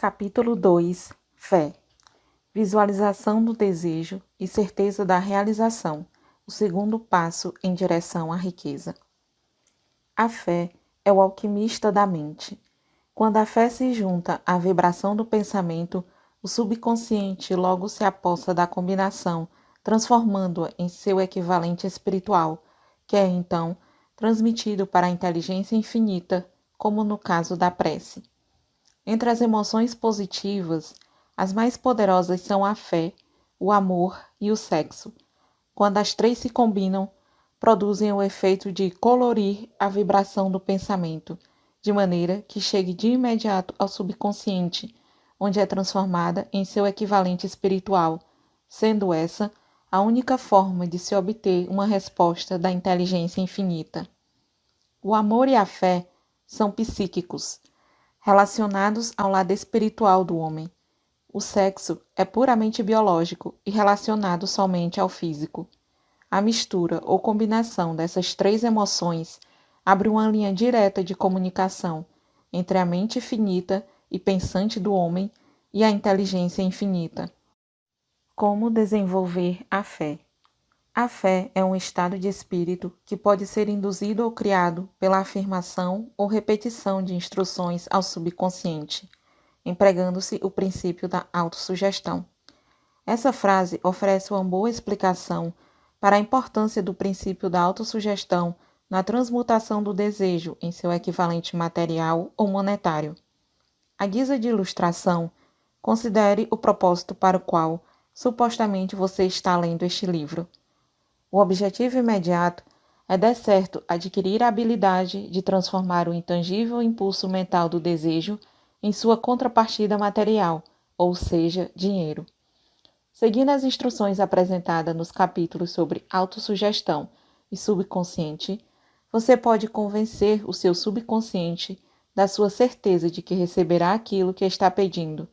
Capítulo 2 Fé. Visualização do desejo e certeza da realização, o segundo passo em direção à riqueza. A fé é o alquimista da mente. Quando a fé se junta à vibração do pensamento, o subconsciente logo se apossa da combinação, transformando-a em seu equivalente espiritual, que é então transmitido para a inteligência infinita, como no caso da prece. Entre as emoções positivas, as mais poderosas são a fé, o amor e o sexo. Quando as três se combinam, produzem o efeito de colorir a vibração do pensamento, de maneira que chegue de imediato ao subconsciente, onde é transformada em seu equivalente espiritual, sendo essa a única forma de se obter uma resposta da inteligência infinita. O amor e a fé são psíquicos, relacionados ao lado espiritual do homem. O sexo é puramente biológico e relacionado somente ao físico. A mistura ou combinação dessas três emoções abre uma linha direta de comunicação entre a mente finita e pensante do homem e a inteligência infinita. Como desenvolver a fé? A fé é um estado de espírito que pode ser induzido ou criado pela afirmação ou repetição de instruções ao subconsciente, empregando-se o princípio da autossugestão. Essa frase oferece uma boa explicação para a importância do princípio da autossugestão na transmutação do desejo em seu equivalente material ou monetário. À guisa de ilustração, considere o propósito para o qual supostamente você está lendo este livro. O objetivo imediato é, de certo, adquirir a habilidade de transformar o intangível impulso mental do desejo em sua contrapartida material, ou seja, dinheiro. Seguindo as instruções apresentadas nos capítulos sobre autossugestão e subconsciente, você pode convencer o seu subconsciente da sua certeza de que receberá aquilo que está pedindo.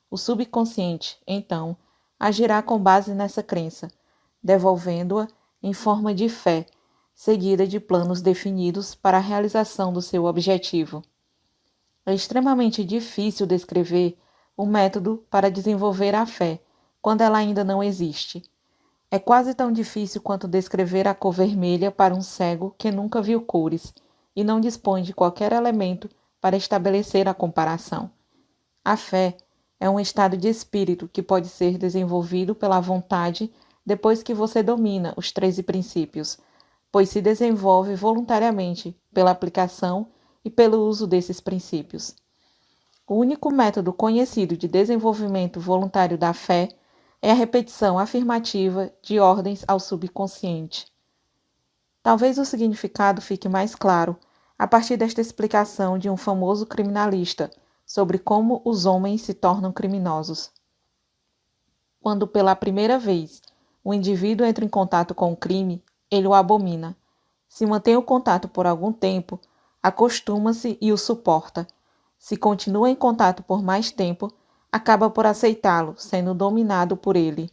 O subconsciente, então, agirá com base nessa crença, devolvendo-a em forma de fé, seguida de planos definidos para a realização do seu objetivo. É extremamente difícil descrever o método para desenvolver a fé, quando ela ainda não existe. É quase tão difícil quanto descrever a cor vermelha para um cego que nunca viu cores e não dispõe de qualquer elemento para estabelecer a comparação. A fé é um estado de espírito que pode ser desenvolvido pela vontade depois que você domina os 13 princípios, pois se desenvolve voluntariamente pela aplicação e pelo uso desses princípios. O único método conhecido de desenvolvimento voluntário da fé é a repetição afirmativa de ordens ao subconsciente. Talvez o significado fique mais claro a partir desta explicação de um famoso criminalista sobre como os homens se tornam criminosos. Quando pela primeira vez o indivíduo entra em contato com o crime, ele o abomina. Se mantém o contato por algum tempo, acostuma-se e o suporta. Se continua em contato por mais tempo, acaba por aceitá-lo, sendo dominado por ele.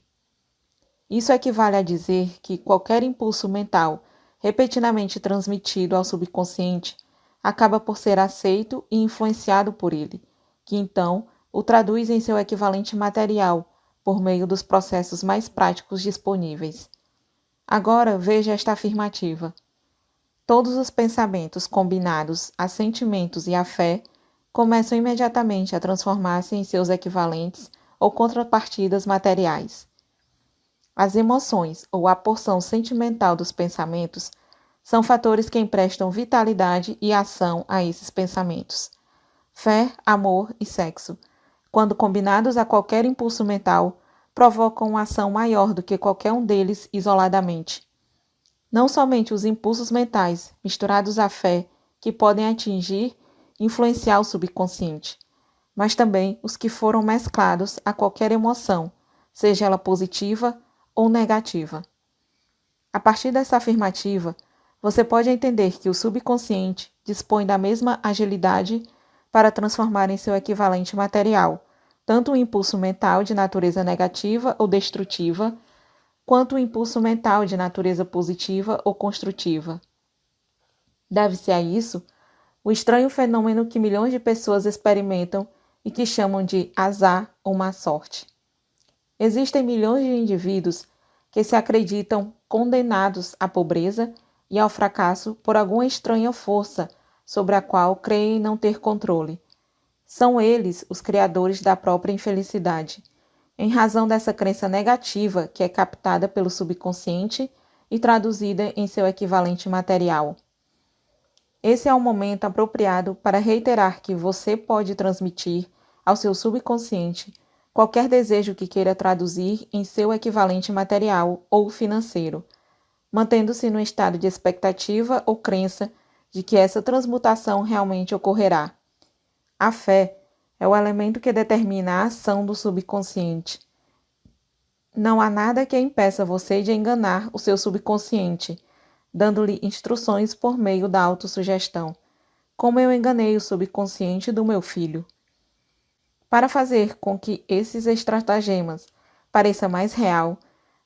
Isso equivale a dizer que qualquer impulso mental repetidamente transmitido ao subconsciente acaba por ser aceito e influenciado por ele, que então o traduz em seu equivalente material por meio dos processos mais práticos disponíveis. Agora veja esta afirmativa. Todos os pensamentos combinados a sentimentos e a fé começam imediatamente a transformar-se em seus equivalentes ou contrapartidas materiais. As emoções ou a porção sentimental dos pensamentos são fatores que emprestam vitalidade e ação a esses pensamentos. Fé, amor e sexo, quando combinados a qualquer impulso mental, provocam uma ação maior do que qualquer um deles isoladamente. Não somente os impulsos mentais, misturados à fé, que podem atingir e influenciar o subconsciente, mas também os que foram mesclados a qualquer emoção, seja ela positiva ou negativa. A partir dessa afirmativa, você pode entender que o subconsciente dispõe da mesma agilidade para transformar em seu equivalente material tanto o impulso mental de natureza negativa ou destrutiva, quanto o impulso mental de natureza positiva ou construtiva. Deve-se a isso o estranho fenômeno que milhões de pessoas experimentam e que chamam de azar ou má sorte. Existem milhões de indivíduos que se acreditam condenados à pobreza e ao fracasso por alguma estranha força sobre a qual creem não ter controle. São eles os criadores da própria infelicidade, em razão dessa crença negativa que é captada pelo subconsciente e traduzida em seu equivalente material. Esse é o momento apropriado para reiterar que você pode transmitir ao seu subconsciente qualquer desejo que queira traduzir em seu equivalente material ou financeiro, mantendo-se no estado de expectativa ou crença de que essa transmutação realmente ocorrerá. A fé é o elemento que determina a ação do subconsciente. Não há nada que impeça você de enganar o seu subconsciente, dando-lhe instruções por meio da autossugestão, como eu enganei o subconsciente do meu filho. Para fazer com que esses estratagemas pareça mais real,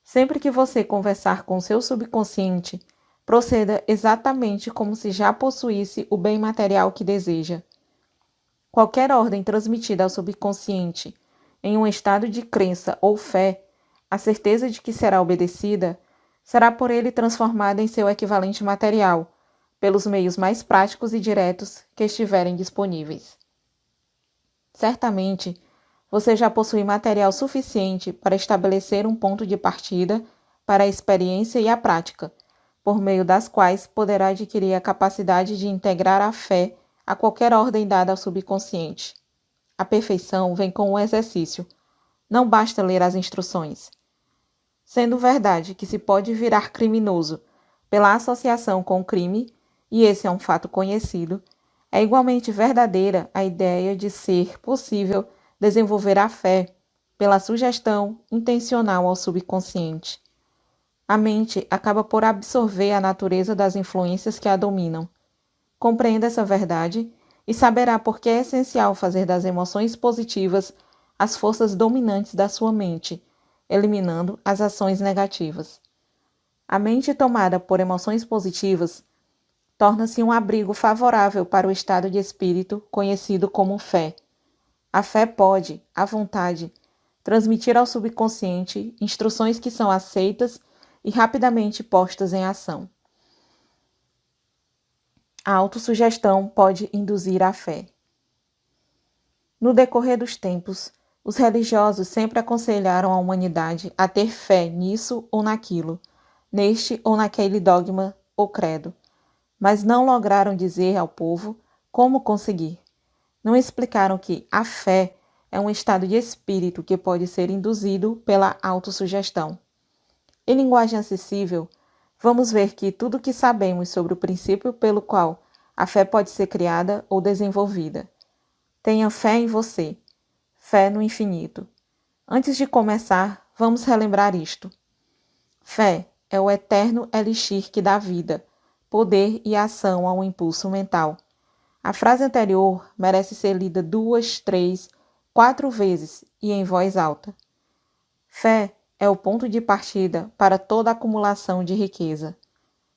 sempre que você conversar com seu subconsciente, proceda exatamente como se já possuísse o bem material que deseja. Qualquer ordem transmitida ao subconsciente, em um estado de crença ou fé, a certeza de que será obedecida, será por ele transformada em seu equivalente material, pelos meios mais práticos e diretos que estiverem disponíveis. Certamente, você já possui material suficiente para estabelecer um ponto de partida para a experiência e a prática, por meio das quais poderá adquirir a capacidade de integrar a fé a qualquer ordem dada ao subconsciente. A perfeição vem com o exercício. Não basta ler as instruções. Sendo verdade que se pode virar criminoso pela associação com o crime, e esse é um fato conhecido, é igualmente verdadeira a ideia de ser possível desenvolver a fé pela sugestão intencional ao subconsciente. A mente acaba por absorver a natureza das influências que a dominam. Compreenda essa verdade e saberá por que é essencial fazer das emoções positivas as forças dominantes da sua mente, eliminando as ações negativas. A mente tomada por emoções positivas torna-se um abrigo favorável para o estado de espírito conhecido como fé. A fé pode, à vontade, transmitir ao subconsciente instruções que são aceitas e rapidamente postas em ação. A autossugestão pode induzir a fé. No decorrer dos tempos, os religiosos sempre aconselharam a humanidade a ter fé nisso ou naquilo, neste ou naquele dogma ou credo, mas não lograram dizer ao povo como conseguir. Não explicaram que a fé é um estado de espírito que pode ser induzido pela autossugestão. Em linguagem acessível, vamos ver que tudo o que sabemos sobre o princípio pelo qual a fé pode ser criada ou desenvolvida. Tenha fé em você, fé no infinito. Antes de começar, vamos relembrar isto. Fé é o eterno elixir que dá vida, poder e ação a um impulso mental. A frase anterior merece ser lida 2, 3, 4 vezes e em voz alta. Fé é o ponto de partida para toda acumulação de riqueza.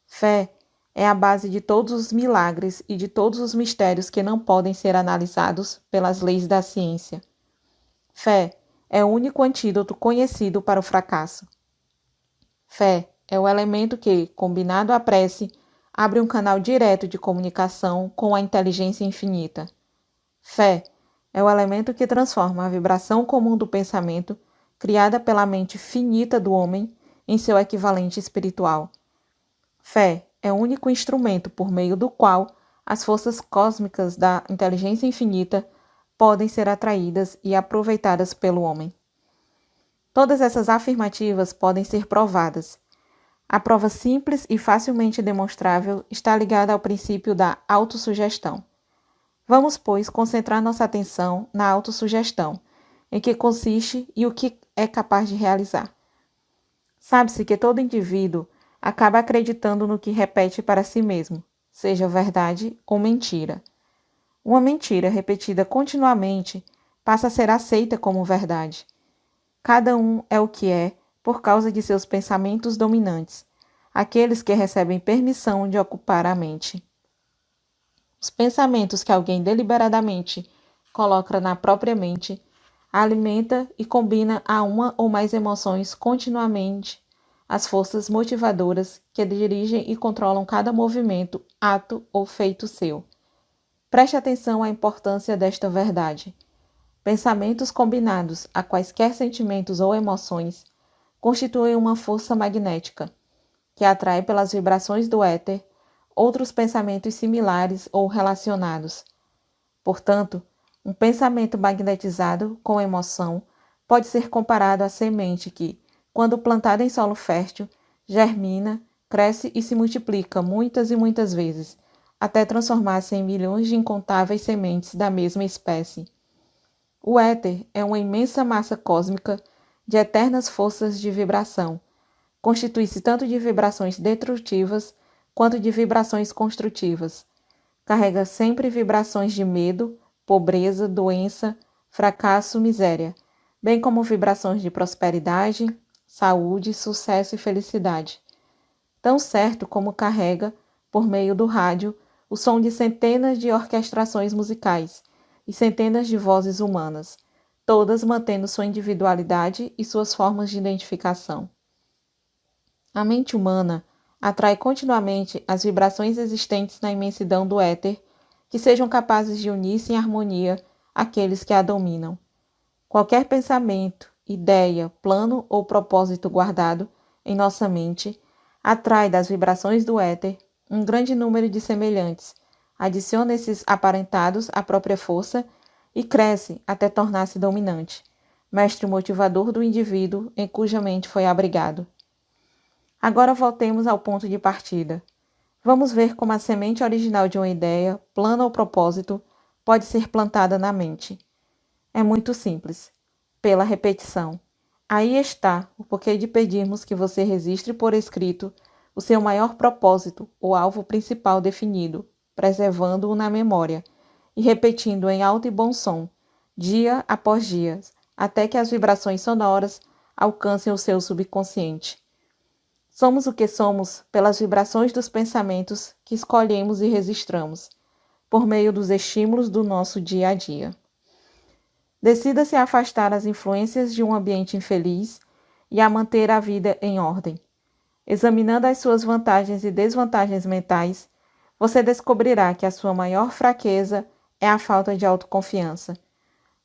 Fé é a base de todos os milagres e de todos os mistérios que não podem ser analisados pelas leis da ciência. Fé é o único antídoto conhecido para o fracasso. Fé é o elemento que, combinado à prece, abre um canal direto de comunicação com a inteligência infinita. Fé é o elemento que transforma a vibração comum do pensamento, criada pela mente finita do homem, em seu equivalente espiritual. Fé é o único instrumento por meio do qual as forças cósmicas da inteligência infinita podem ser atraídas e aproveitadas pelo homem. Todas essas afirmativas podem ser provadas. A prova simples e facilmente demonstrável está ligada ao princípio da autossugestão. Vamos, pois, concentrar nossa atenção na autossugestão, em que consiste e o que é capaz de realizar. Sabe-se que todo indivíduo acaba acreditando no que repete para si mesmo, seja verdade ou mentira. Uma mentira repetida continuamente passa a ser aceita como verdade. Cada um é o que é por causa de seus pensamentos dominantes, aqueles que recebem permissão de ocupar a mente. Os pensamentos que alguém deliberadamente coloca na própria mente, alimenta e combina a uma ou mais emoções continuamente as forças motivadoras que dirigem e controlam cada movimento, ato ou feito seu. Preste atenção à importância desta verdade. Pensamentos combinados a quaisquer sentimentos ou emoções constituem uma força magnética, que atrai pelas vibrações do éter outros pensamentos similares ou relacionados. Portanto, um pensamento magnetizado com emoção pode ser comparado à semente que, quando plantada em solo fértil, germina, cresce e se multiplica muitas e muitas vezes, até transformar-se em milhões de incontáveis sementes da mesma espécie. O éter é uma imensa massa cósmica de eternas forças de vibração. Constitui-se tanto de vibrações destrutivas quanto de vibrações construtivas. Carrega sempre vibrações de medo, pobreza, doença, fracasso, miséria, bem como vibrações de prosperidade, saúde, sucesso e felicidade. Tão certo como carrega, por meio do rádio, o som de centenas de orquestrações musicais e centenas de vozes humanas, todas mantendo sua individualidade e suas formas de identificação. A mente humana atrai continuamente as vibrações existentes na imensidão do éter que sejam capazes de unir-se em harmonia àqueles que a dominam. Qualquer pensamento, ideia, plano ou propósito guardado em nossa mente atrai das vibrações do éter um grande número de semelhantes, adiciona esses aparentados à própria força e cresce até tornar-se dominante, mestre motivador do indivíduo em cuja mente foi abrigado. Agora voltemos ao ponto de partida. Vamos ver como a semente original de uma ideia, plano ou propósito pode ser plantada na mente. É muito simples. Pela repetição. Aí está o porquê de pedirmos que você registre por escrito o seu maior propósito ou alvo principal definido, preservando-o na memória e repetindo em alto e bom som, dia após dia, até que as vibrações sonoras alcancem o seu subconsciente. Somos o que somos pelas vibrações dos pensamentos que escolhemos e registramos, por meio dos estímulos do nosso dia a dia. Decida-se a afastar as influências de um ambiente infeliz e a manter a vida em ordem. Examinando as suas vantagens e desvantagens mentais, você descobrirá que a sua maior fraqueza é a falta de autoconfiança.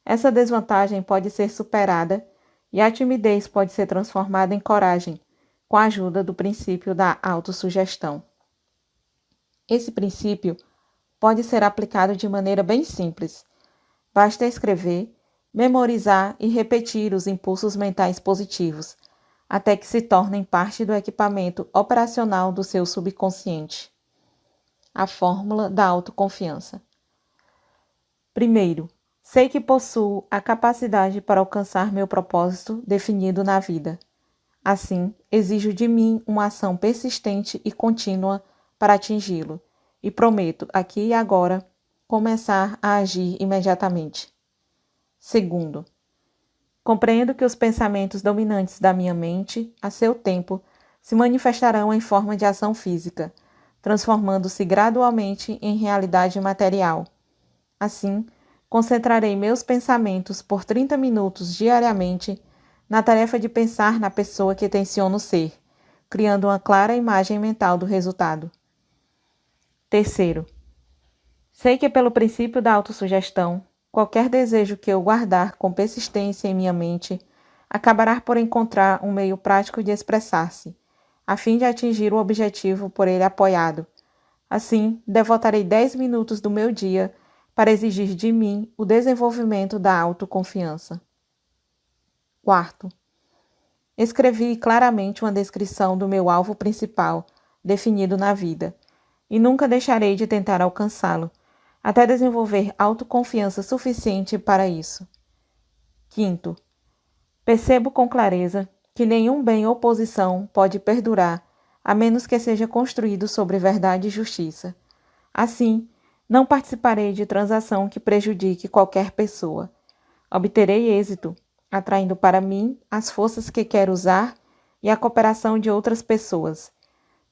Essa desvantagem pode ser superada e a timidez pode ser transformada em coragem, com a ajuda do princípio da autossugestão. Esse princípio pode ser aplicado de maneira bem simples. Basta escrever, memorizar e repetir os impulsos mentais positivos, até que se tornem parte do equipamento operacional do seu subconsciente. A fórmula da autoconfiança. Primeiro, sei que possuo a capacidade para alcançar meu propósito definido na vida. Assim, exijo de mim uma ação persistente e contínua para atingi-lo, e prometo, aqui e agora, começar a agir imediatamente. Segundo, compreendo que os pensamentos dominantes da minha mente, a seu tempo, se manifestarão em forma de ação física, transformando-se gradualmente em realidade material. Assim, concentrarei meus pensamentos por 30 minutos diariamente na tarefa de pensar na pessoa que tenciono ser, criando uma clara imagem mental do resultado. Terceiro, sei que pelo princípio da autossugestão, qualquer desejo que eu guardar com persistência em minha mente acabará por encontrar um meio prático de expressar-se, a fim de atingir o objetivo por ele apoiado. Assim, devotarei 10 minutos do meu dia para exigir de mim o desenvolvimento da autoconfiança. Quarto, escrevi claramente uma descrição do meu alvo principal, definido na vida, e nunca deixarei de tentar alcançá-lo, até desenvolver autoconfiança suficiente para isso. Quinto, percebo com clareza que nenhum bem ou posição pode perdurar, a menos que seja construído sobre verdade e justiça. Assim, não participarei de transação que prejudique qualquer pessoa. Obterei êxito, atraindo para mim as forças que quero usar e a cooperação de outras pessoas.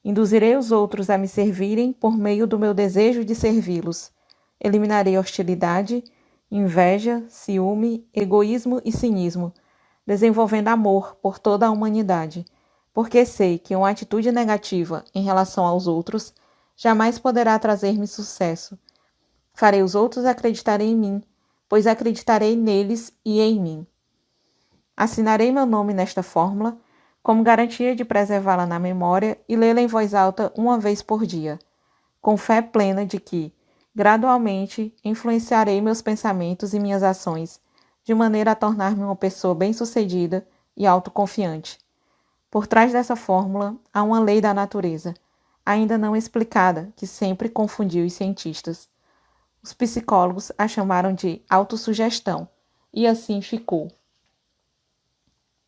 Induzirei os outros a me servirem por meio do meu desejo de servi-los. Eliminarei hostilidade inveja, ciúme, egoísmo e cinismo, desenvolvendo amor por toda a humanidade, porque sei que uma atitude negativa em relação aos outros jamais poderá trazer-me sucesso. Farei os outros acreditarem em mim, pois acreditarei neles e em mim. Assinarei meu nome nesta fórmula, como garantia de preservá-la na memória e lê-la em voz alta uma vez por dia, com fé plena de que, gradualmente, influenciarei meus pensamentos e minhas ações, de maneira a tornar-me uma pessoa bem-sucedida e autoconfiante. Por trás dessa fórmula há uma lei da natureza, ainda não explicada, que sempre confundiu os cientistas. Os psicólogos a chamaram de autossugestão, e assim ficou.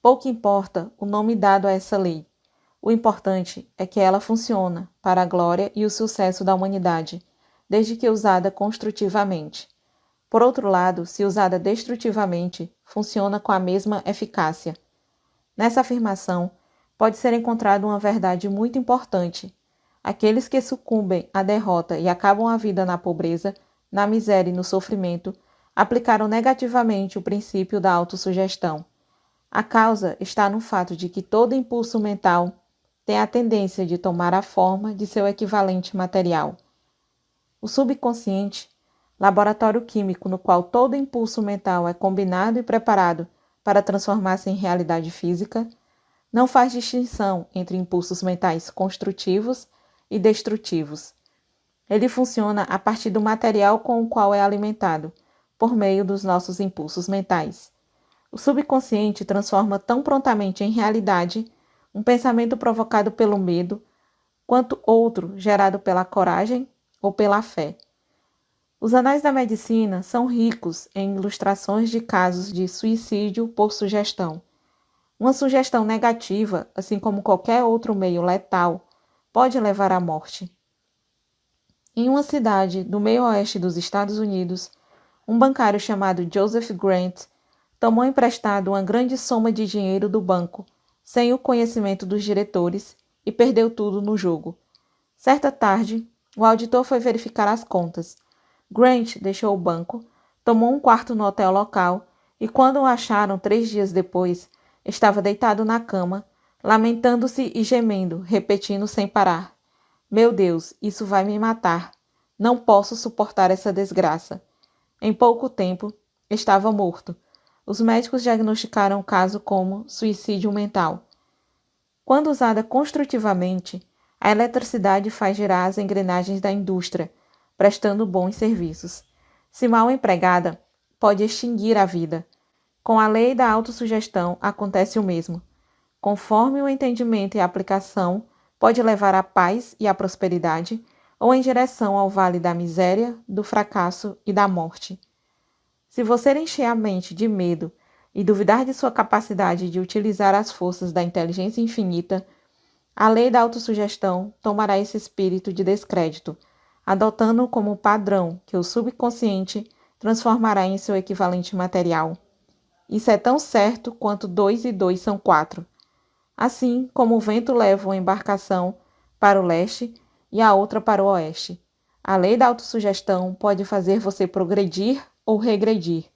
Pouco importa o nome dado a essa lei. O importante é que ela funciona para a glória e o sucesso da humanidade, desde que usada construtivamente. Por outro lado, se usada destrutivamente, funciona com a mesma eficácia. Nessa afirmação, pode ser encontrada uma verdade muito importante. Aqueles que sucumbem à derrota e acabam a vida na pobreza, na miséria e no sofrimento, aplicaram negativamente o princípio da autossugestão. A causa está no fato de que todo impulso mental tem a tendência de tomar a forma de seu equivalente material. O subconsciente, laboratório químico no qual todo impulso mental é combinado e preparado para transformar-se em realidade física, não faz distinção entre impulsos mentais construtivos e destrutivos. Ele funciona a partir do material com o qual é alimentado, por meio dos nossos impulsos mentais. O subconsciente transforma tão prontamente em realidade um pensamento provocado pelo medo, quanto outro gerado pela coragem ou pela fé. Os anais da medicina são ricos em ilustrações de casos de suicídio por sugestão. Uma sugestão negativa, assim como qualquer outro meio letal, pode levar à morte. Em uma cidade do meio-oeste dos Estados Unidos, um bancário chamado Joseph Grant tomou emprestado uma grande soma de dinheiro do banco, sem o conhecimento dos diretores, e perdeu tudo no jogo. Certa tarde, o auditor foi verificar as contas. Grant deixou o banco, tomou um quarto no hotel local e, quando o acharam 3 dias depois, estava deitado na cama, lamentando-se e gemendo, repetindo sem parar: "Meu Deus, isso vai me matar. Não posso suportar essa desgraça." Em pouco tempo, estava morto. Os médicos diagnosticaram o caso como suicídio mental. Quando usada construtivamente, a eletricidade faz girar as engrenagens da indústria, prestando bons serviços. Se mal empregada, pode extinguir a vida. Com a lei da autossugestão acontece o mesmo. Conforme o entendimento e a aplicação, pode levar à paz e à prosperidade, ou em direção ao vale da miséria, do fracasso e da morte. Se você encher a mente de medo e duvidar de sua capacidade de utilizar as forças da inteligência infinita, a lei da autossugestão tomará esse espírito de descrédito, adotando-o como padrão que o subconsciente transformará em seu equivalente material. Isso é tão certo quanto 2 e 2 são 4. Assim como o vento leva uma embarcação para o leste e a outra para o oeste, a lei da autossugestão pode fazer você progredir ou regredir,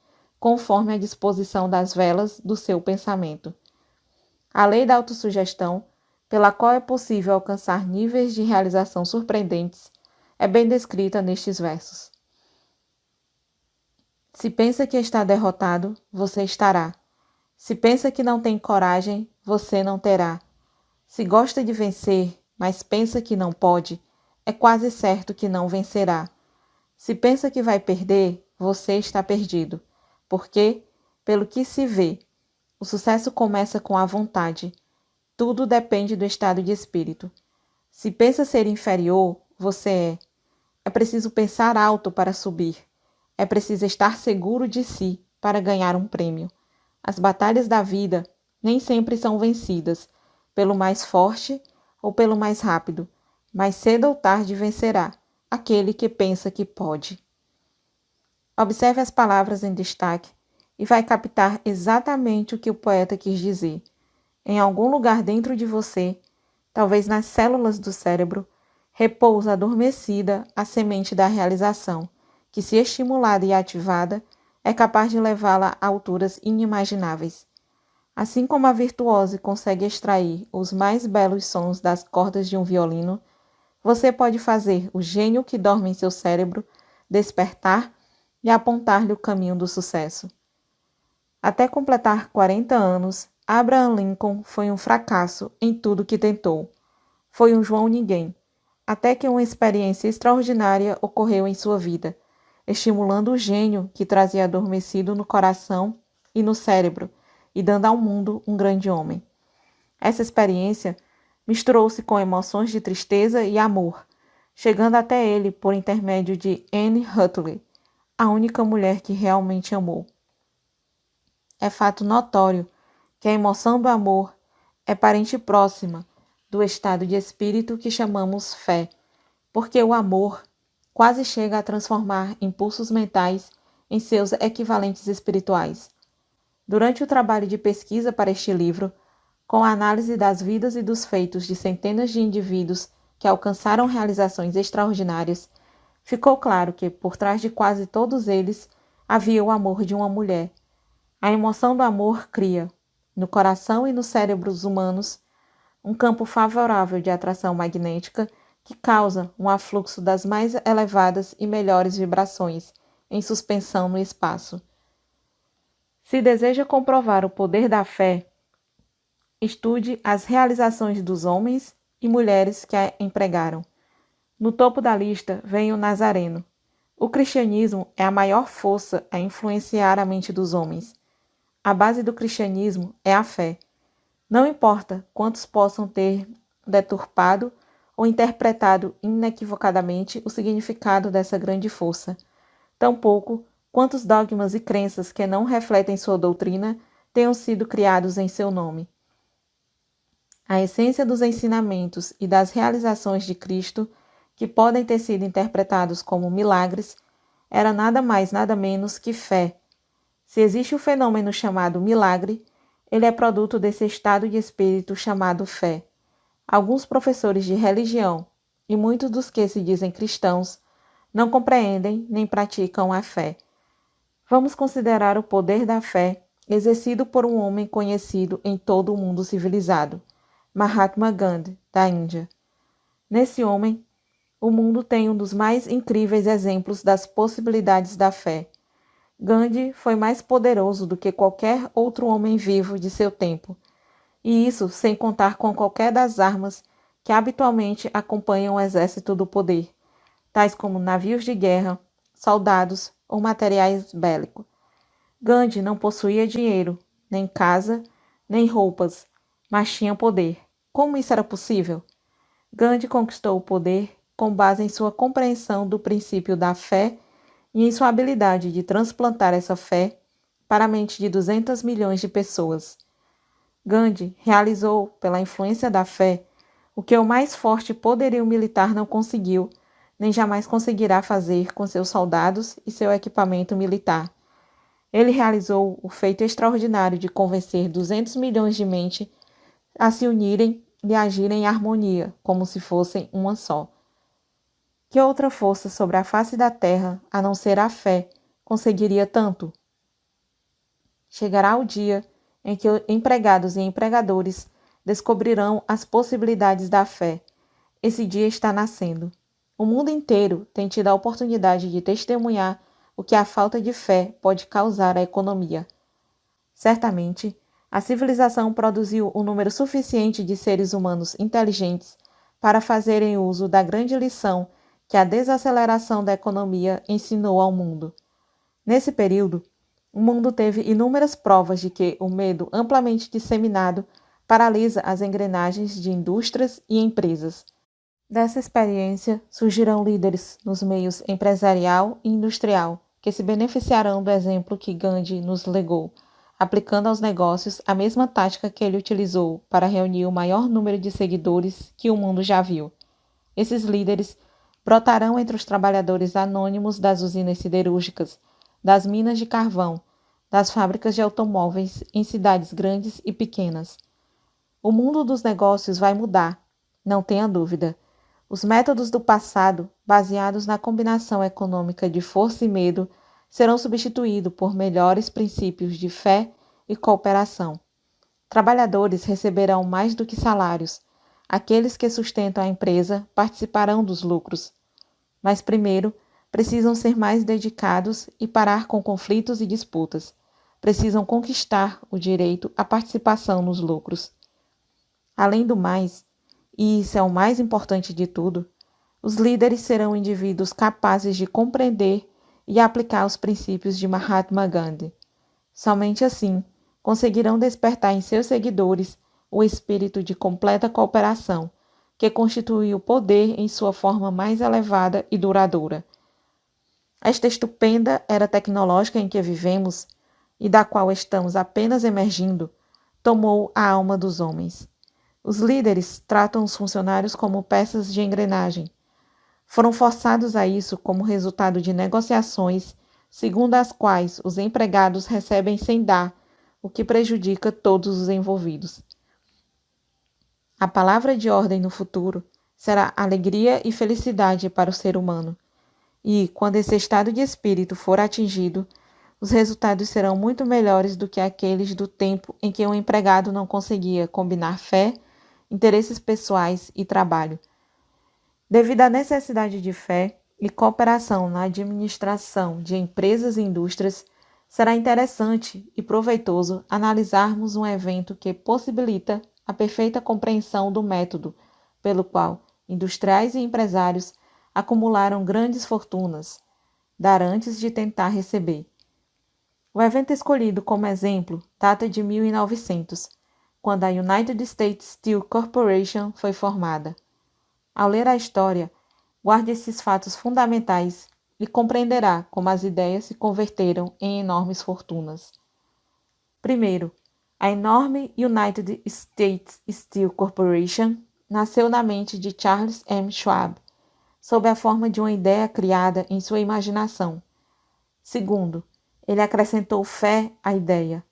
conforme a disposição das velas do seu pensamento. A lei da autossugestão, pela qual é possível alcançar níveis de realização surpreendentes, é bem descrita nestes versos. Se pensa que está derrotado, você estará. Se pensa que não tem coragem, você não terá. Se gosta de vencer, mas pensa que não pode, é quase certo que não vencerá. Se pensa que vai perder, você está perdido. Porque, pelo que se vê, o sucesso começa com a vontade. Tudo depende do estado de espírito. Se pensa ser inferior, você é. É preciso pensar alto para subir. É preciso estar seguro de si para ganhar um prêmio. As batalhas da vida nem sempre são vencidas pelo mais forte ou pelo mais rápido, mas cedo ou tarde vencerá aquele que pensa que pode. Observe as palavras em destaque e vai captar exatamente o que o poeta quis dizer. Em algum lugar dentro de você, talvez nas células do cérebro, repousa adormecida a semente da realização, que, se estimulada e ativada, é capaz de levá-la a alturas inimagináveis. Assim como a virtuose consegue extrair os mais belos sons das cordas de um violino, você pode fazer o gênio que dorme em seu cérebro despertar e apontar-lhe o caminho do sucesso. Até completar 40 anos, Abraham Lincoln foi um fracasso em tudo que tentou. Foi um João Ninguém, até que uma experiência extraordinária ocorreu em sua vida, estimulando o gênio que trazia adormecido no coração e no cérebro, e dando ao mundo um grande homem. Essa experiência misturou-se com emoções de tristeza e amor, chegando até ele por intermédio de Anne Hathaway, a única mulher que realmente amou. É fato notório que a emoção do amor é parente próxima do estado de espírito que chamamos fé, porque o amor quase chega a transformar impulsos mentais em seus equivalentes espirituais. Durante o trabalho de pesquisa para este livro, com a análise das vidas e dos feitos de centenas de indivíduos que alcançaram realizações extraordinárias, ficou claro que, por trás de quase todos eles, havia o amor de uma mulher. A emoção do amor cria, no coração e nos cérebros humanos, um campo favorável de atração magnética que causa um afluxo das mais elevadas e melhores vibrações em suspensão no espaço. Se deseja comprovar o poder da fé, estude as realizações dos homens e mulheres que a empregaram. No topo da lista vem o Nazareno. O cristianismo é a maior força a influenciar a mente dos homens. A base do cristianismo é a fé. Não importa quantos possam ter deturpado ou interpretado inequivocadamente o significado dessa grande força, tampouco quantos dogmas e crenças que não refletem sua doutrina tenham sido criados em seu nome. A essência dos ensinamentos e das realizações de Cristo, que podem ter sido interpretados como milagres, era nada mais nada menos que fé. Se existe o fenômeno chamado milagre, ele é produto desse estado de espírito chamado fé. Alguns professores de religião, e muitos dos que se dizem cristãos, não compreendem nem praticam a fé. Vamos considerar o poder da fé exercido por um homem conhecido em todo o mundo civilizado, Mahatma Gandhi, da Índia. Nesse homem, o mundo tem um dos mais incríveis exemplos das possibilidades da fé. Gandhi foi mais poderoso do que qualquer outro homem vivo de seu tempo, e isso sem contar com qualquer das armas que habitualmente acompanham o exército do poder, tais como navios de guerra, soldados ou materiais bélicos. Gandhi não possuía dinheiro, nem casa, nem roupas, mas tinha poder. Como isso era possível? Gandhi conquistou o poder com base em sua compreensão do princípio da fé e em sua habilidade de transplantar essa fé para a mente de 200 milhões de pessoas. Gandhi realizou, pela influência da fé, o que o mais forte poderio militar não conseguiu, nem jamais conseguirá fazer com seus soldados e seu equipamento militar. Ele realizou o feito extraordinário de convencer 200 milhões de mentes a se unirem e agirem em harmonia, como se fossem uma só. Que outra força sobre a face da terra, a não ser a fé, conseguiria tanto? Chegará o dia em que empregados e empregadores descobrirão as possibilidades da fé. Esse dia está nascendo. O mundo inteiro tem tido a oportunidade de testemunhar o que a falta de fé pode causar à economia. Certamente, a civilização produziu um número suficiente de seres humanos inteligentes para fazerem uso da grande lição que a desaceleração da economia ensinou ao mundo. Nesse período, o mundo teve inúmeras provas de que o medo amplamente disseminado paralisa as engrenagens de indústrias e empresas. Dessa experiência surgirão líderes nos meios empresarial e industrial que se beneficiarão do exemplo que Gandhi nos legou, aplicando aos negócios a mesma tática que ele utilizou para reunir o maior número de seguidores que o mundo já viu. Esses líderes brotarão entre os trabalhadores anônimos das usinas siderúrgicas, das minas de carvão, das fábricas de automóveis em cidades grandes e pequenas. O mundo dos negócios vai mudar, não tenha dúvida. Os métodos do passado, baseados na combinação econômica de força e medo, serão substituídos por melhores princípios de fé e cooperação. Trabalhadores receberão mais do que salários. Aqueles que sustentam a empresa participarão dos lucros. Mas primeiro, precisam ser mais dedicados e parar com conflitos e disputas. Precisam conquistar o direito à participação nos lucros. Além do mais, e isso é o mais importante de tudo, os líderes serão indivíduos capazes de compreender e aplicar os princípios de Mahatma Gandhi. Somente assim conseguirão despertar em seus seguidores o espírito de completa cooperação, que constitui o poder em sua forma mais elevada e duradoura. Esta estupenda era tecnológica em que vivemos, e da qual estamos apenas emergindo, tomou a alma dos homens. Os líderes tratam os funcionários como peças de engrenagem. Foram forçados a isso como resultado de negociações, segundo as quais os empregados recebem sem dar, o que prejudica todos os envolvidos. A palavra de ordem no futuro será alegria e felicidade para o ser humano. E, quando esse estado de espírito for atingido, os resultados serão muito melhores do que aqueles do tempo em que o empregado não conseguia combinar fé, interesses pessoais e trabalho. Devido à necessidade de fé e cooperação na administração de empresas e indústrias, será interessante e proveitoso analisarmos um evento que possibilita a perfeita compreensão do método pelo qual industriais e empresários acumularam grandes fortunas, dar antes de tentar receber. O evento escolhido como exemplo data de 1900, quando a United States Steel Corporation foi formada. Ao ler a história, guarde esses fatos fundamentais e compreenderá como as ideias se converteram em enormes fortunas. Primeiro, a enorme United States Steel Corporation nasceu na mente de Charles M. Schwab, sob a forma de uma ideia criada em sua imaginação. Segundo, ele acrescentou fé à ideia.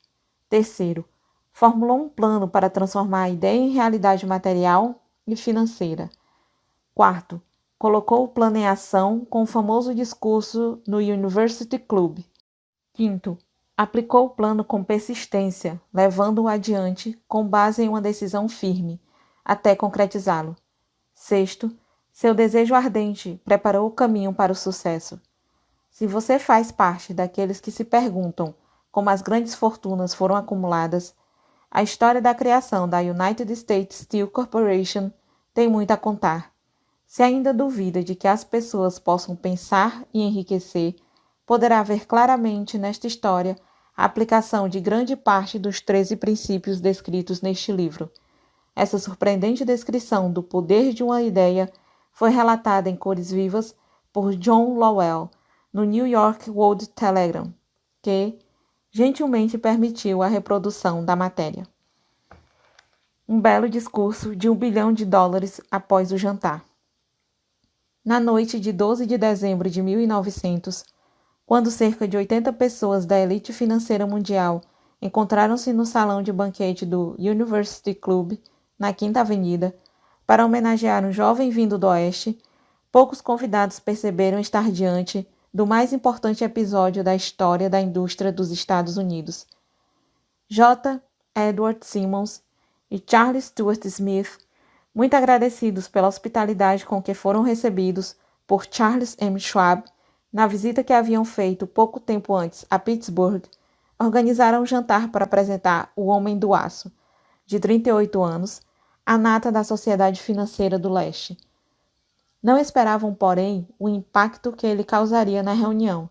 Terceiro, formulou um plano para transformar a ideia em realidade material e financeira. Quarto, colocou o plano em ação com o famoso discurso no University Club. Quinto, aplicou o plano com persistência, levando-o adiante com base em uma decisão firme, até concretizá-lo. Sexto, seu desejo ardente preparou o caminho para o sucesso. Se você faz parte daqueles que se perguntam como as grandes fortunas foram acumuladas, a história da criação da United States Steel Corporation tem muito a contar. Se ainda duvida de que as pessoas possam pensar e enriquecer, poderá ver claramente nesta história a aplicação de grande parte dos 13 princípios descritos neste livro. Essa surpreendente descrição do poder de uma ideia foi relatada em cores vivas por John Lowell, no New York World Telegram, que gentilmente permitiu a reprodução da matéria. Um belo discurso de $1 bilhão após o jantar. Na noite de 12 de dezembro de 1900, quando cerca de 80 pessoas da elite financeira mundial encontraram-se no salão de banquete do University Club, na Quinta Avenida, para homenagear um jovem vindo do Oeste, poucos convidados perceberam estar diante do mais importante episódio da história da indústria dos Estados Unidos. J. Edward Simmons e Charles Stuart Smith, muito agradecidos pela hospitalidade com que foram recebidos por Charles M. Schwab na visita que haviam feito pouco tempo antes a Pittsburgh, organizaram um jantar para apresentar o Homem do Aço, de 38 anos, a nata da sociedade financeira do leste. Não esperavam, porém, o impacto que ele causaria na reunião.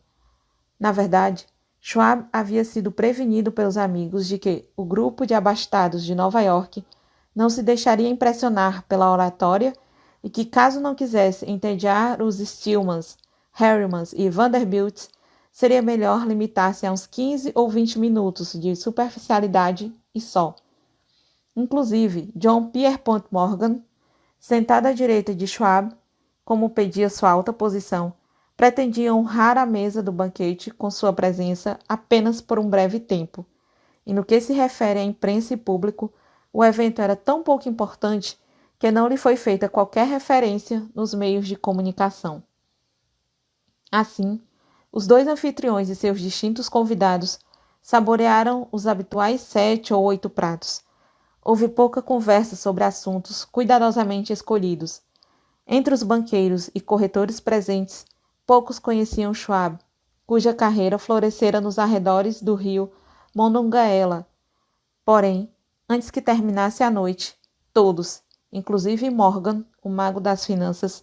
Na verdade, Schwab havia sido prevenido pelos amigos de que o grupo de abastados de Nova York não se deixaria impressionar pela oratória e que, caso não quisesse entediar os Stillmans, Harrimans e Vanderbilts, seria melhor limitar-se a uns 15 ou 20 minutos de superficialidade e só. Inclusive, John Pierpont Morgan, sentado à direita de Schwab, como pedia sua alta posição, pretendia honrar a mesa do banquete com sua presença apenas por um breve tempo. E no que se refere à imprensa e público, o evento era tão pouco importante que não lhe foi feita qualquer referência nos meios de comunicação. Assim, os dois anfitriões e seus distintos convidados saborearam os habituais 7 ou 8 pratos. Houve pouca conversa sobre assuntos cuidadosamente escolhidos. Entre os banqueiros e corretores presentes, poucos conheciam Schwab, cuja carreira florescera nos arredores do rio Monongahela. Porém, antes que terminasse a noite, todos, inclusive Morgan, o mago das finanças,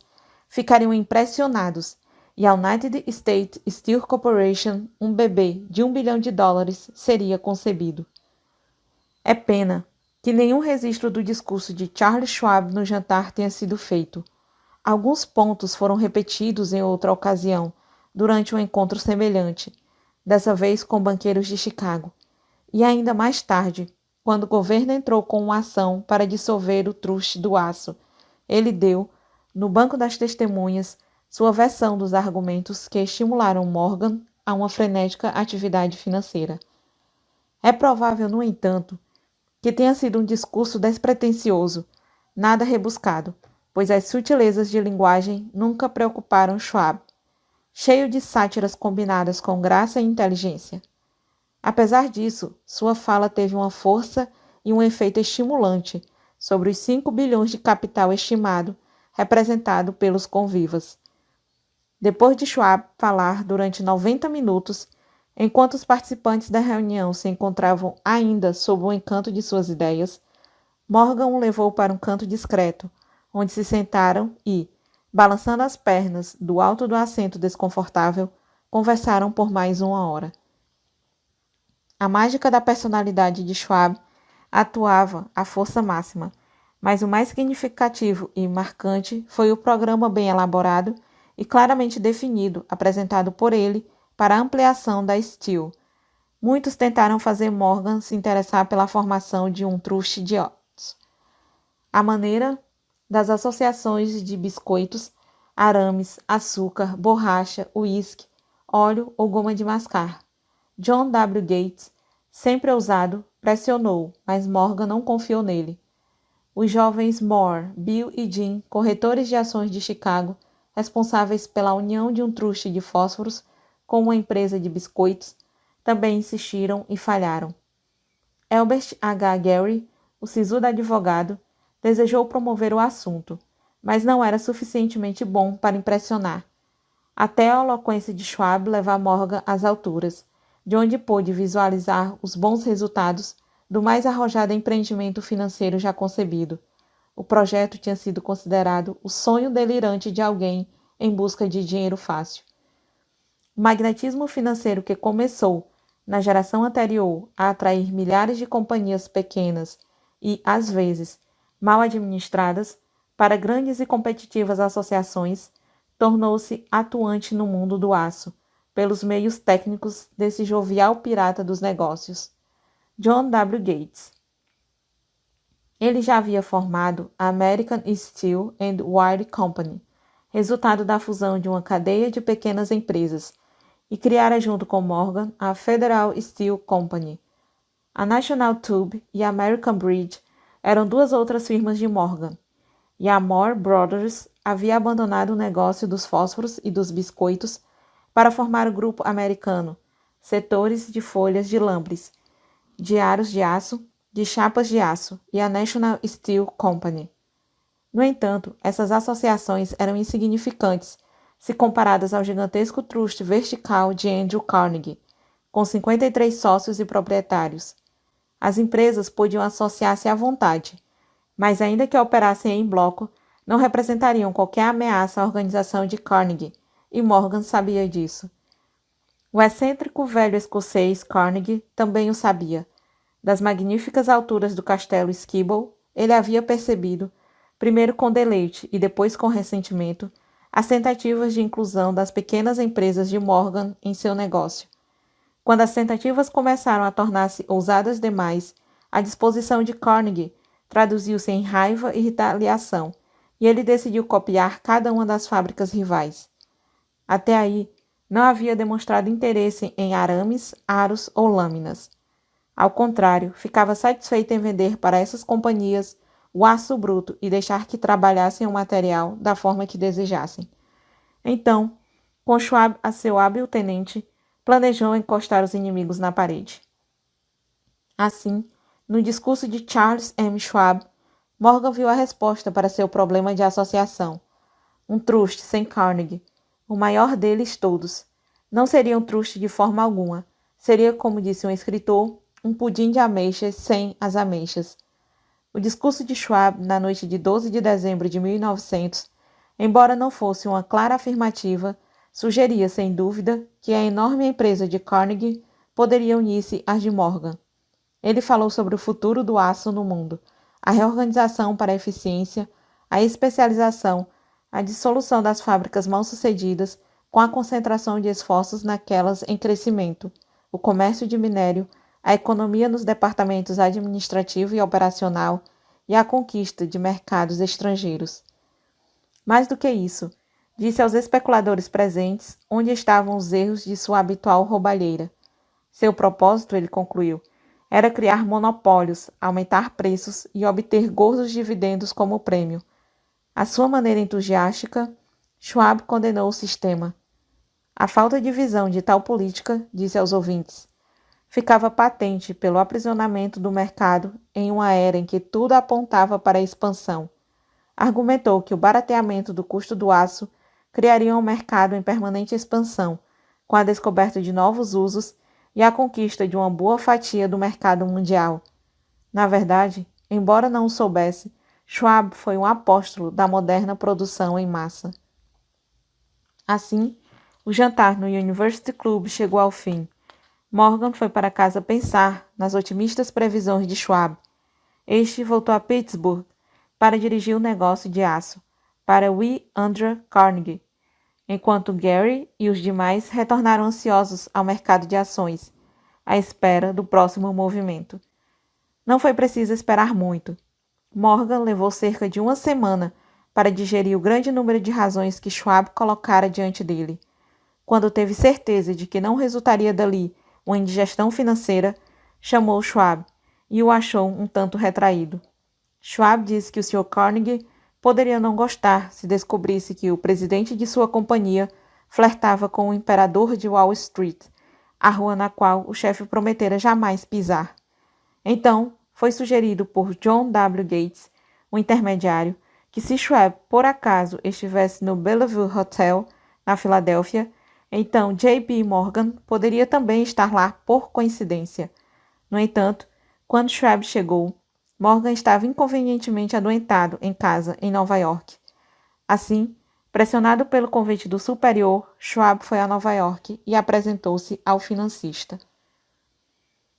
ficariam impressionados e a United States Steel Corporation, um bebê de $1 bilhão, seria concebido. É pena que nenhum registro do discurso de Charles Schwab no jantar tenha sido feito. Alguns pontos foram repetidos em outra ocasião, durante um encontro semelhante, dessa vez com banqueiros de Chicago, e ainda mais tarde, quando o governo entrou com uma ação para dissolver o truste do aço. Ele deu, no banco das testemunhas, sua versão dos argumentos que estimularam Morgan a uma frenética atividade financeira. É provável, no entanto, que tenha sido um discurso despretensioso, nada rebuscado, pois as sutilezas de linguagem nunca preocuparam Schwab, cheio de sátiras combinadas com graça e inteligência. Apesar disso, sua fala teve uma força e um efeito estimulante sobre os 5 bilhões de capital estimado representado pelos convivas. Depois de Schwab falar durante 90 minutos, enquanto os participantes da reunião se encontravam ainda sob o encanto de suas ideias, Morgan o levou para um canto discreto, onde se sentaram e, balançando as pernas do alto do assento desconfortável, conversaram por mais 1 hora. A mágica da personalidade de Schwab atuava à força máxima, mas o mais significativo e marcante foi o programa bem elaborado e claramente definido apresentado por ele para a ampliação da Steel. Muitos tentaram fazer Morgan se interessar pela formação de um truste de odds. A maneira das associações de biscoitos, arames, açúcar, borracha, uísque, óleo ou goma de mascar. John W. Gates, sempre ousado, pressionou, mas Morgan não confiou nele. Os jovens Moore, Bill e Jim, corretores de ações de Chicago, responsáveis pela união de um truste de fósforos com uma empresa de biscoitos, também insistiram e falharam. Albert H. Gary, o sisudo advogado, desejou promover o assunto, mas não era suficientemente bom para impressionar, até a eloquência de Schwab levar Morgan às alturas, de onde pôde visualizar os bons resultados do mais arrojado empreendimento financeiro já concebido. O projeto tinha sido considerado o sonho delirante de alguém em busca de dinheiro fácil. O magnetismo financeiro que começou, na geração anterior, a atrair milhares de companhias pequenas e, às vezes, mal administradas, para grandes e competitivas associações, tornou-se atuante no mundo do aço, pelos meios técnicos desse jovial pirata dos negócios, John W. Gates. Ele já havia formado a American Steel and Wire Company, resultado da fusão de uma cadeia de pequenas empresas, e criara junto com Morgan a Federal Steel Company. A National Tube e a American Bridge eram duas outras firmas de Morgan, e a Moore Brothers havia abandonado o negócio dos fósforos e dos biscoitos para formar o grupo americano, setores de folhas de lambres, de aros de aço, de chapas de aço e a National Steel Company. No entanto, essas associações eram insignificantes se comparadas ao gigantesco truste vertical de Andrew Carnegie, com 53 sócios e proprietários. As empresas podiam associar-se à vontade, mas ainda que operassem em bloco, não representariam qualquer ameaça à organização de Carnegie, e Morgan sabia disso. O excêntrico velho escocês Carnegie também o sabia. Das magníficas alturas do castelo Skibball, ele havia percebido, primeiro com deleite e depois com ressentimento, as tentativas de inclusão das pequenas empresas de Morgan em seu negócio. Quando as tentativas começaram a tornar-se ousadas demais, a disposição de Carnegie traduziu-se em raiva e retaliação, e ele decidiu copiar cada uma das fábricas rivais. Até aí, não havia demonstrado interesse em arames, aros ou lâminas. Ao contrário, ficava satisfeito em vender para essas companhias o aço bruto e deixar que trabalhassem o material da forma que desejassem. Então, Com Schwab a seu hábil tenente, planejou encostar os inimigos na parede. Assim, no discurso de Charles M. Schwab, Morgan viu a resposta para seu problema de associação. Um truste sem Carnegie, o maior deles todos. Não seria um truste de forma alguma. Seria, como disse um escritor, um pudim de ameixas sem as ameixas. O discurso de Schwab na noite de 12 de dezembro de 1900, embora não fosse uma clara afirmativa, sugeria, sem dúvida, que a enorme empresa de Carnegie poderia unir-se às de Morgan. Ele falou sobre o futuro do aço no mundo, a reorganização para a eficiência, a especialização, a dissolução das fábricas mal-sucedidas, com a concentração de esforços naquelas em crescimento, o comércio de minério, a economia nos departamentos administrativo e operacional e a conquista de mercados estrangeiros. Mais do que isso, disse aos especuladores presentes onde estavam os erros de sua habitual roubalheira. Seu propósito, ele concluiu, era criar monopólios, aumentar preços e obter gordos dividendos como prêmio. À sua maneira entusiástica, Schwab condenou o sistema. A falta de visão de tal política, disse aos ouvintes, ficava patente pelo aprisionamento do mercado em uma era em que tudo apontava para a expansão. Argumentou que o barateamento do custo do aço criaria um mercado em permanente expansão, com a descoberta de novos usos e a conquista de uma boa fatia do mercado mundial. Na verdade, embora não o soubesse, Schwab foi um apóstolo da moderna produção em massa. Assim, o jantar no University Club chegou ao fim. Morgan foi para casa pensar nas otimistas previsões de Schwab. Este voltou a Pittsburgh para dirigir o negócio de aço para W. Andrew Carnegie, enquanto Gary e os demais retornaram ansiosos ao mercado de ações, à espera do próximo movimento. Não foi preciso esperar muito. Morgan levou cerca de uma semana para digerir o grande número de razões que Schwab colocara diante dele. Quando teve certeza de que não resultaria dali uma indigestão financeira, chamou Schwab e o achou um tanto retraído. Schwab disse que o Sr. Carnegie poderia não gostar se descobrisse que o presidente de sua companhia flertava com o imperador de Wall Street, a rua na qual o chefe prometera jamais pisar. Então, foi sugerido por John W. Gates, o intermediário, que se Schwab por acaso estivesse no Bellevue Hotel, na Filadélfia, então J.P. Morgan poderia também estar lá por coincidência. No entanto, quando Schwab chegou, Morgan estava inconvenientemente adoentado em casa em Nova York. Assim, pressionado pelo convite do superior, Schwab foi a Nova York e apresentou-se ao financista.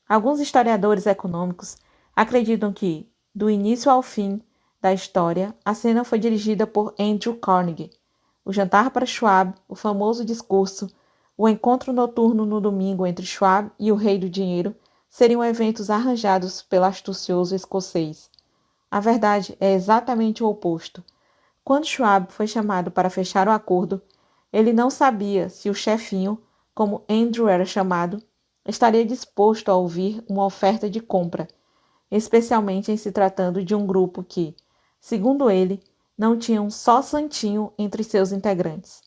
Alguns historiadores econômicos acreditam que, do início ao fim da história, a cena foi dirigida por Andrew Carnegie. O jantar para Schwab, o famoso discurso, o encontro noturno no domingo entre Schwab e o rei do dinheiro seriam eventos arranjados pelo astucioso escocês. A verdade é exatamente o oposto. Quando Schwab foi chamado para fechar o acordo, ele não sabia se o chefinho, como Andrew era chamado, estaria disposto a ouvir uma oferta de compra, especialmente em se tratando de um grupo que, segundo ele, não tinha um só santinho entre seus integrantes.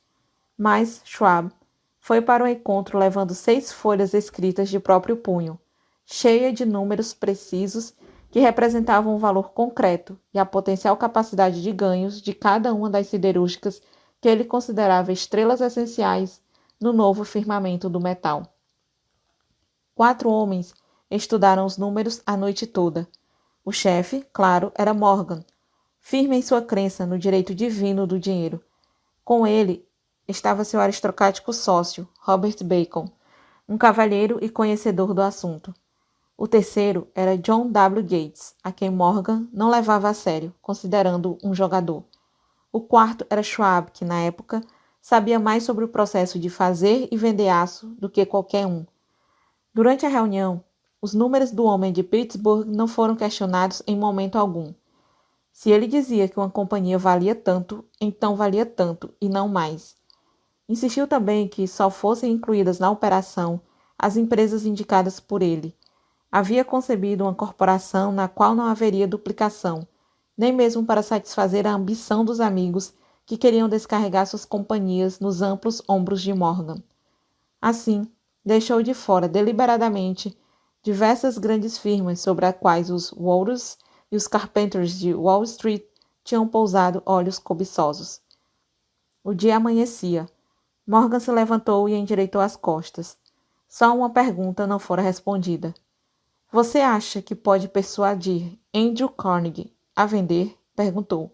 Mas Schwab foi para o encontro levando 6 folhas escritas de próprio punho, cheia de números precisos que representavam um valor concreto e a potencial capacidade de ganhos de cada uma das siderúrgicas que ele considerava estrelas essenciais no novo firmamento do metal. 4 homens estudaram os números a noite toda. O chefe, claro, era Morgan, firme em sua crença no direito divino do dinheiro. Com ele estava seu aristocrático sócio, Robert Bacon, um cavalheiro e conhecedor do assunto. O terceiro era John W. Gates, a quem Morgan não levava a sério, considerando-o um jogador. O quarto era Schwab, que, na época, sabia mais sobre o processo de fazer e vender aço do que qualquer um. Durante a reunião, os números do homem de Pittsburgh não foram questionados em momento algum. Se ele dizia que uma companhia valia tanto, então valia tanto e não mais. Insistiu também que só fossem incluídas na operação as empresas indicadas por ele. Havia concebido uma corporação na qual não haveria duplicação, nem mesmo para satisfazer a ambição dos amigos que queriam descarregar suas companhias nos amplos ombros de Morgan. Assim, deixou de fora deliberadamente diversas grandes firmas sobre as quais os Walrus e os Carpenters de Wall Street tinham pousado olhos cobiçosos. O dia amanhecia. Morgan se levantou e endireitou as costas. Só uma pergunta não fora respondida. Você acha que pode persuadir Andrew Carnegie a vender? Perguntou.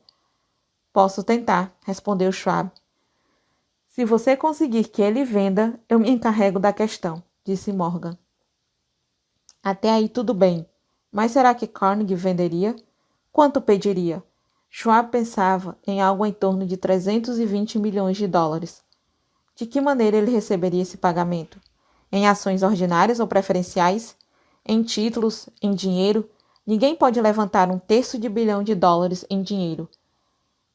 Posso tentar, respondeu Schwab. Se você conseguir que ele venda, eu me encarrego da questão, disse Morgan. Até aí tudo bem, mas será que Carnegie venderia? Quanto pediria? Schwab pensava em algo em torno de 320 milhões de dólares. De que maneira ele receberia esse pagamento? Em ações ordinárias ou preferenciais? Em títulos? Em dinheiro? Ninguém pode levantar $1/3 bilhão em dinheiro.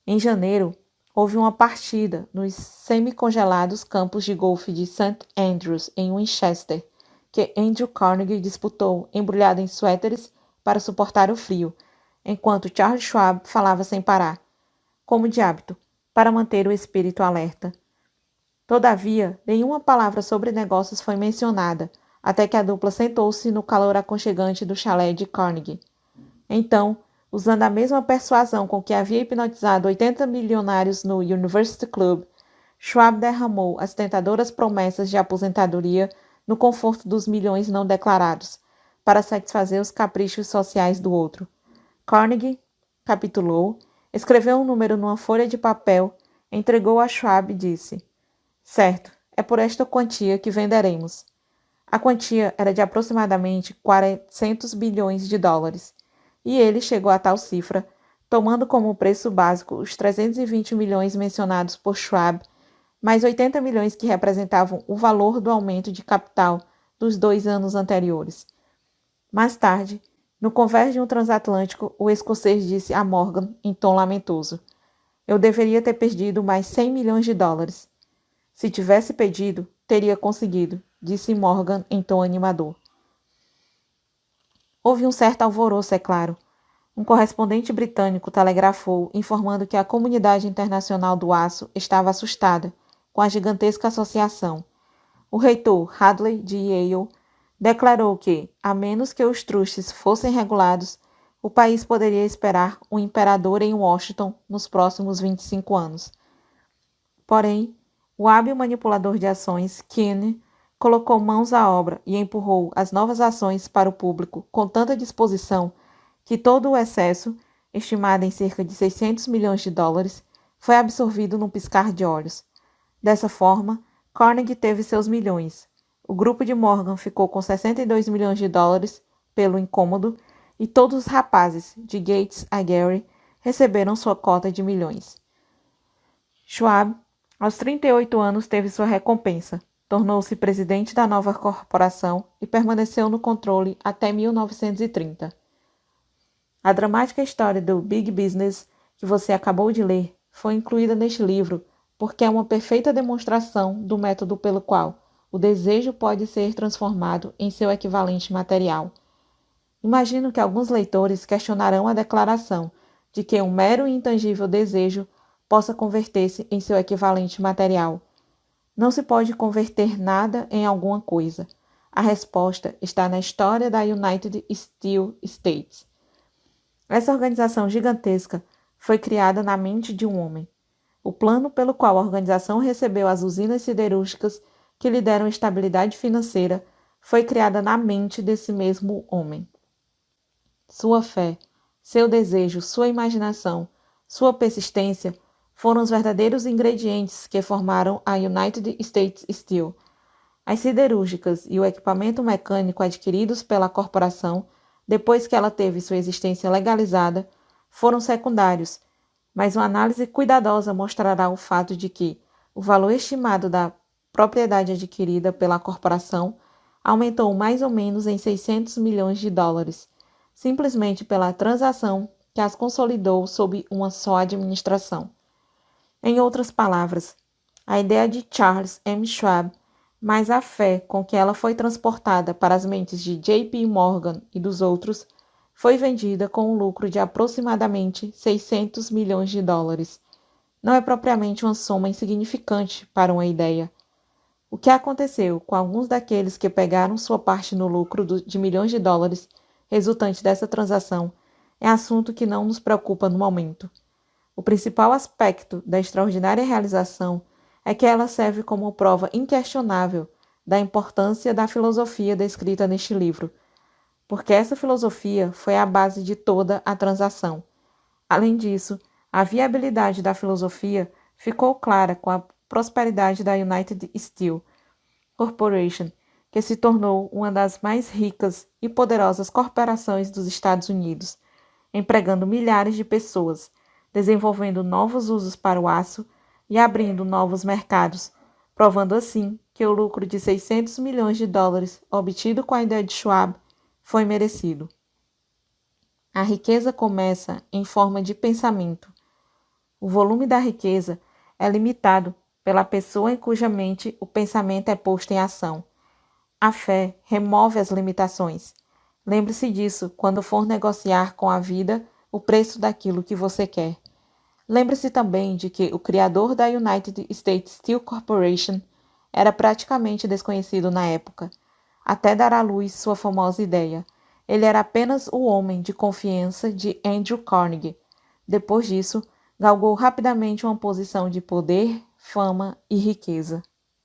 Em janeiro, houve uma partida nos semi-congelados campos de golfe de St. Andrews, em Winchester, que Andrew Carnegie disputou embrulhado em suéteres para suportar o frio, enquanto Charles Schwab falava sem parar, como de hábito, para manter o espírito alerta. Todavia, nenhuma palavra sobre negócios foi mencionada, até que a dupla sentou-se no calor aconchegante do chalé de Carnegie. Então, usando a mesma persuasão com que havia hipnotizado 80 milionários no University Club, Schwab derramou as tentadoras promessas de aposentadoria no conforto dos milhões não declarados, para satisfazer os caprichos sociais do outro. Carnegie capitulou, escreveu um número numa folha de papel, entregou a Schwab e disse: Certo, é por esta quantia que venderemos. A quantia era de aproximadamente 400 bilhões de dólares, e ele chegou a tal cifra, tomando como preço básico os 320 milhões mencionados por Schwab, mais 80 milhões que representavam o valor do aumento de capital dos 2 anos anteriores. Mais tarde, no convés de um transatlântico, o escocês disse a Morgan em tom lamentoso: Eu deveria ter perdido mais 100 milhões de dólares. Se tivesse pedido, teria conseguido, disse Morgan em tom animador. Houve um certo alvoroço, é claro. Um correspondente britânico telegrafou informando que a comunidade internacional do aço estava assustada com a gigantesca associação. O reitor Hadley de Yale declarou que, a menos que os trustes fossem regulados, o país poderia esperar um imperador em Washington nos próximos 25 anos. Porém, o hábil manipulador de ações, Keene, colocou mãos à obra e empurrou as novas ações para o público com tanta disposição que todo o excesso, estimado em cerca de 600 milhões de dólares, foi absorvido num piscar de olhos. Dessa forma, Carnegie teve seus milhões. O grupo de Morgan ficou com 62 milhões de dólares pelo incômodo e todos os rapazes, de Gates a Gary, receberam sua cota de milhões. Schwab, aos 38 anos, teve sua recompensa. Tornou-se presidente da nova corporação e permaneceu no controle até 1930. A dramática história do Big Business que você acabou de ler foi incluída neste livro porque é uma perfeita demonstração do método pelo qual o desejo pode ser transformado em seu equivalente material. Imagino que alguns leitores questionarão a declaração de que um mero e intangível desejo possa converter-se em seu equivalente material. Não se pode converter nada em alguma coisa. A resposta está na história da United Steel States. Essa organização gigantesca foi criada na mente de um homem. O plano pelo qual a organização recebeu as usinas siderúrgicas que lhe deram estabilidade financeira foi criada na mente desse mesmo homem. Sua fé, seu desejo, sua imaginação, sua persistência foram os verdadeiros ingredientes que formaram a United States Steel. As siderúrgicas e o equipamento mecânico adquiridos pela corporação, depois que ela teve sua existência legalizada, foram secundários, mas uma análise cuidadosa mostrará o fato de que o valor estimado da propriedade adquirida pela corporação aumentou mais ou menos em 600 milhões de dólares, simplesmente pela transação que as consolidou sob uma só administração. Em outras palavras, a ideia de Charles M. Schwab, mais a fé com que ela foi transportada para as mentes de J.P. Morgan e dos outros, foi vendida com um lucro de aproximadamente 600 milhões de dólares. não é propriamente uma soma insignificante para uma ideia. O que aconteceu com alguns daqueles que pegaram sua parte no lucro de milhões de dólares resultante dessa transação é assunto que não nos preocupa no momento. O principal aspecto da extraordinária realização é que ela serve como prova inquestionável da importância da filosofia descrita neste livro, porque essa filosofia foi a base de toda a transação. Além disso, a viabilidade da filosofia ficou clara com a prosperidade da United Steel Corporation, que se tornou uma das mais ricas e poderosas corporações dos Estados Unidos, empregando milhares de pessoas, desenvolvendo novos usos para o aço e abrindo novos mercados, provando assim que o lucro de 600 milhões de dólares obtido com a ideia de Schwab foi merecido. A riqueza começa em forma de pensamento. O volume da riqueza é limitado pela pessoa em cuja mente o pensamento é posto em ação. A fé remove as limitações. Lembre-se disso quando for negociar com a vida o preço daquilo que você quer. Lembre-se também de que o criador da United States Steel Corporation era praticamente desconhecido na época, até dar à luz sua famosa ideia. Ele era apenas o homem de confiança de Andrew Carnegie. Depois disso, galgou rapidamente uma posição de poder, fama e riqueza.